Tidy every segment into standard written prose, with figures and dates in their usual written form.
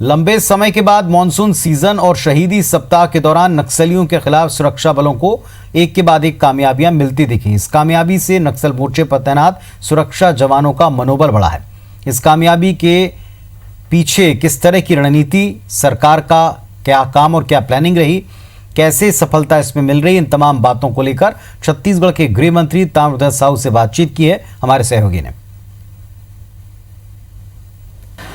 लंबे समय के बाद मानसून सीजन और शहीदी सप्ताह के दौरान नक्सलियों के खिलाफ सुरक्षा बलों को एक के बाद एक कामयाबियां मिलती दिखी। इस कामयाबी से नक्सल मोर्चे पर तैनात सुरक्षा जवानों का मनोबल बढ़ा है। इस कामयाबी के पीछे किस तरह की रणनीति, सरकार का क्या काम और क्या प्लानिंग रही, कैसे सफलता इसमें मिल रही, इन तमाम बातों को लेकर छत्तीसगढ़ के गृह मंत्री ताम्रध्वज साहू से बातचीत की है हमारे सहयोगी ने।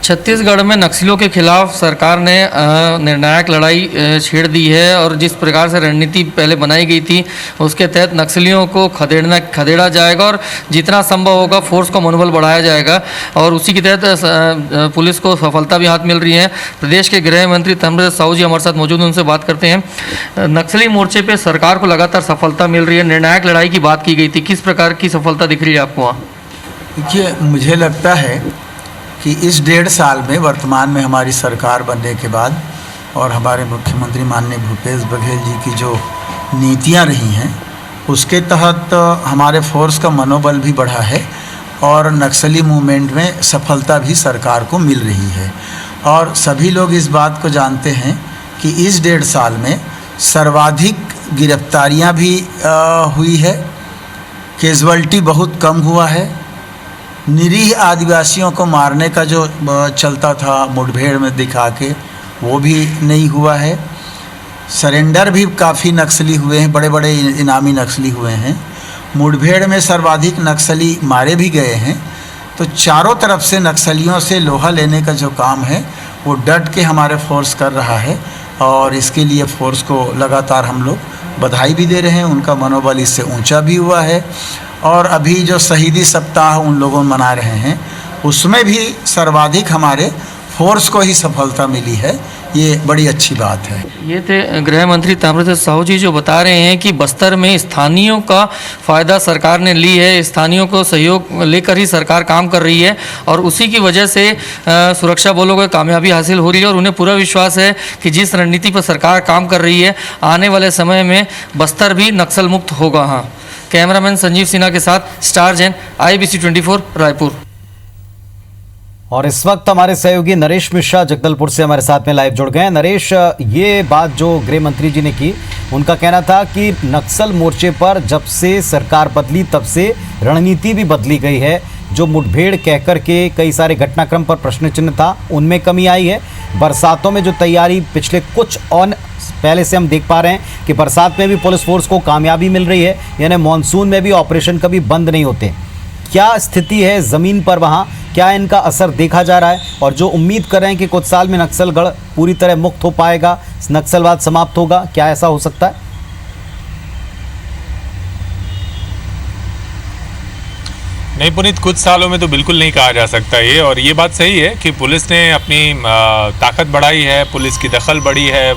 छत्तीसगढ़ में नक्सलियों के खिलाफ सरकार ने निर्णायक लड़ाई छेड़ दी है और जिस प्रकार से रणनीति पहले बनाई गई थी उसके तहत नक्सलियों को खदेड़ा जाएगा और जितना संभव होगा फोर्स का मनोबल बढ़ाया जाएगा और उसी के तहत पुलिस को सफलता भी हाथ मिल रही है। प्रदेश के गृह मंत्री ताम्रध्वज साहू जी हमारे साथ मौजूद हैं, उनसे बात करते हैं। नक्सली मोर्चे पर सरकार को लगातार सफलता मिल रही है, निर्णायक लड़ाई की बात की गई थी, किस प्रकार की सफलता दिख रही है आपको वहाँ? देखिए, मुझे लगता है कि इस 1.5 साल में वर्तमान में हमारी सरकार बनने के बाद और हमारे मुख्यमंत्री माननीय भूपेश बघेल जी की जो नीतियां रही हैं उसके तहत हमारे फोर्स का मनोबल भी बढ़ा है और नक्सली मूवमेंट में सफलता भी सरकार को मिल रही है। और सभी लोग इस बात को जानते हैं कि इस 1.5 साल में सर्वाधिक गिरफ्तारियां भी हुई है, कैजुअल्टी बहुत कम हुआ है, निरीह आदिवासियों को मारने का जो चलता था मुठभेड़ में दिखा के वो भी नहीं हुआ है, सरेंडर भी काफ़ी नक्सली हुए हैं, बड़े बड़े इनामी नक्सली हुए हैं, मुठभेड़ में सर्वाधिक नक्सली मारे भी गए हैं। तो चारों तरफ से नक्सलियों से लोहा लेने का जो काम है वो डट के हमारे फोर्स कर रहा है और इसके लिए फोर्स को लगातार हम लोग बधाई भी दे रहे हैं। उनका मनोबल इससे ऊंचा भी हुआ है और अभी जो शहीदी सप्ताह उन लोगों मना रहे हैं उसमें भी सर्वाधिक हमारे फोर्स को ही सफलता मिली है, ये बड़ी अच्छी बात है। ये थे गृह मंत्री ताम्रध्वज साहू जी जो बता रहे हैं कि बस्तर में स्थानीयों का फ़ायदा सरकार ने ली है, स्थानीयों को सहयोग लेकर ही सरकार काम कर रही है और उसी की वजह से सुरक्षा बलों को कामयाबी हासिल हो रही है और उन्हें पूरा विश्वास है कि जिस रणनीति पर सरकार काम कर रही है आने वाले समय में बस्तर भी नक्सल मुक्त होगा। हाँ, कैमरामैन संजीव सिन्हा के साथ स्टार जैन, IBC 24 रायपुर। और इस वक्त हमारे सहयोगी नरेश मिश्रा जगदलपुर से हमारे साथ में लाइव जुड़ गए हैं। नरेश, ये बात जो गृह मंत्री जी ने की, उनका कहना था कि नक्सल मोर्चे पर जब से सरकार बदली तब से रणनीति भी बदली गई है। जो मुठभेड़ कहकर के कई सारे घटनाक्रम पर प्रश्न चिन्ह था उनमें कमी आई है। बरसातों में जो तैयारी पिछले कुछ और पहले से हम देख पा रहे हैं कि बरसात में भी पुलिस फोर्स को कामयाबी मिल रही है, यानी मानसून में भी ऑपरेशन कभी बंद नहीं होते। क्या स्थिति है ज़मीन पर वहाँ, क्या इनका असर देखा जा रहा है और जो उम्मीद कर रहे हैं कि कुछ साल में नक्सलगढ़ पूरी तरह मुक्त हो पाएगा, नक्सलवाद समाप्त होगा, क्या ऐसा हो सकता है? नहीं पुनीत, कुछ सालों में तो बिल्कुल नहीं कहा जा सकता ये। और ये बात सही है कि पुलिस ने अपनी ताकत बढ़ाई है, पुलिस की दखल बढ़ी है,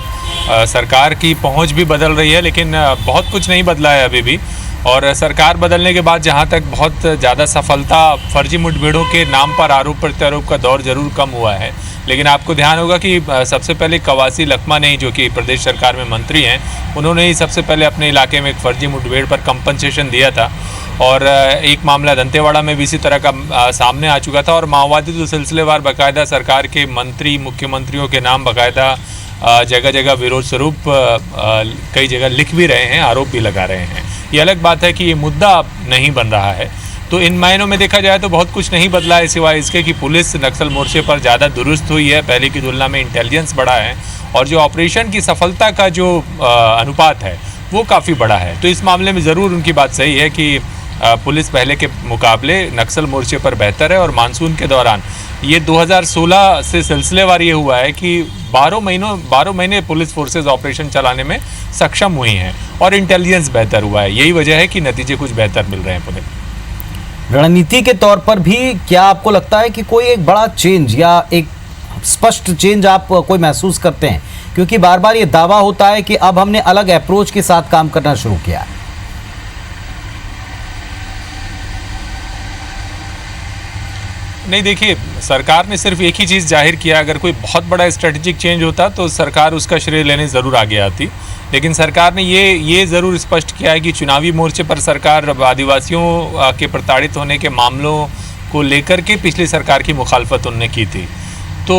सरकार की पहुंच भी बदल रही है, लेकिन बहुत कुछ नहीं बदला है अभी भी। और सरकार बदलने के बाद जहां तक बहुत ज़्यादा सफलता, फर्जी मुठभेड़ों के नाम पर आरोप प्रत्यारोप का दौर जरूर कम हुआ है, लेकिन आपको ध्यान होगा कि सबसे पहले कवासी लखमा ने, जो कि प्रदेश सरकार में मंत्री हैं, उन्होंने ही सबसे पहले अपने इलाके में एक फर्जी मुठभेड़ पर कंपनसेशन दिया था। और एक मामला दंतेवाड़ा में भी इसी तरह का सामने आ चुका था। और माओवादी तो सिलसिलेवार बाकायदा सरकार के मंत्री, मुख्यमंत्रियों के नाम बाकायदा जगह जगह विरोध स्वरूप कई जगह लिख भी रहे हैं, आरोप भी लगा रहे हैं। ये अलग बात है कि ये मुद्दा नहीं बन रहा है। तो इन मायनों में देखा जाए तो बहुत कुछ नहीं बदला है, सिवाय इसके कि पुलिस नक्सल मोर्चे पर ज़्यादा दुरुस्त हुई है, पहले की तुलना में इंटेलिजेंस बढ़ा है और जो ऑपरेशन की सफलता का जो अनुपात है वो काफ़ी बड़ा है। तो इस मामले में ज़रूर उनकी बात सही है कि पुलिस पहले के मुकाबले नक्सल मोर्चे पर बेहतर है। और मानसून के दौरान ये 2016 से सिलसिलेवार ये हुआ है कि 12 महीने पुलिस फोर्सेस ऑपरेशन चलाने में सक्षम हुई हैं और इंटेलिजेंस बेहतर हुआ है। यही वजह है कि नतीजे कुछ बेहतर मिल रहे हैं पुलिस। रणनीति के तौर पर भी क्या आपको लगता है कि कोई एक बड़ा चेंज या एक स्पष्ट चेंज आप कोई महसूस करते हैं? क्योंकि बार बार ये दावा होता है कि अब हमने अलग अप्रोच के साथ काम करना शुरू किया है। नहीं, देखिए, सरकार ने सिर्फ एक ही चीज़ जाहिर किया। अगर कोई बहुत बड़ा स्ट्रेटेजिक चेंज होता तो सरकार उसका श्रेय लेने ज़रूर आगे आती, लेकिन सरकार ने ये ज़रूर स्पष्ट किया है कि चुनावी मोर्चे पर सरकार आदिवासियों के प्रताड़ित होने के मामलों को लेकर के पिछली सरकार की मुखालफत उन्होंने की थी। तो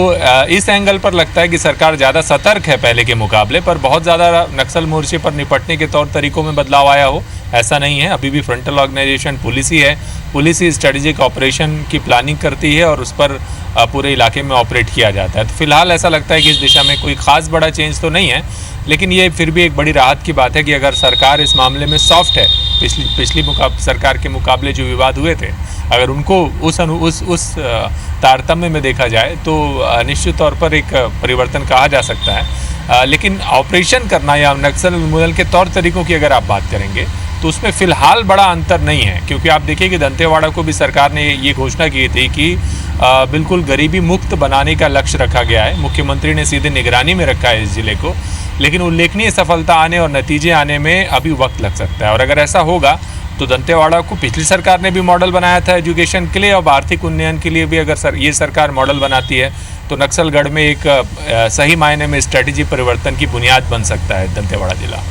इस एंगल पर लगता है कि सरकार ज़्यादा सतर्क है पहले के मुकाबले, पर बहुत ज़्यादा नक्सल मोर्चे पर निपटने के तौर तरीकों में बदलाव आया हो ऐसा नहीं है। अभी भी फ्रंटल ऑर्गेनाइजेशन पुलिस ही है, पुलिस ही स्ट्रेटेजिक ऑपरेशन की प्लानिंग करती है और उस पर पूरे इलाके में ऑपरेट किया जाता है। तो फिलहाल ऐसा लगता है कि इस दिशा में कोई ख़ास बड़ा चेंज तो नहीं है, लेकिन ये फिर भी एक बड़ी राहत की बात है कि अगर सरकार इस मामले में सॉफ्ट है, पिछली सरकार के मुकाबले जो विवाद हुए थे, अगर उनको उस तारतम्य में देखा जाए तो निश्चित तौर पर एक परिवर्तन कहा जा सकता है। लेकिन ऑपरेशन करना या नक्सल उन्मूलन के तौर तरीकों की अगर आप बात करेंगे तो उसमें फ़िलहाल बड़ा अंतर नहीं है, क्योंकि आप देखिए कि दंतेवाड़ा को भी सरकार ने ये घोषणा की थी कि बिल्कुल गरीबी मुक्त बनाने का लक्ष्य रखा गया है। मुख्यमंत्री ने सीधे निगरानी में रखा है इस ज़िले को, लेकिन उल्लेखनीय सफलता आने और नतीजे आने में अभी वक्त लग सकता है। और अगर ऐसा होगा तो दंतेवाड़ा को पिछली सरकार ने भी मॉडल बनाया था एजुकेशन के लिए, और आर्थिक उन्नयन के लिए भी अगर ये सरकार मॉडल बनाती है तो नक्सलगढ़ में एक सही मायने में स्ट्रेटेजी परिवर्तन की बुनियाद बन सकता है दंतेवाड़ा जिला।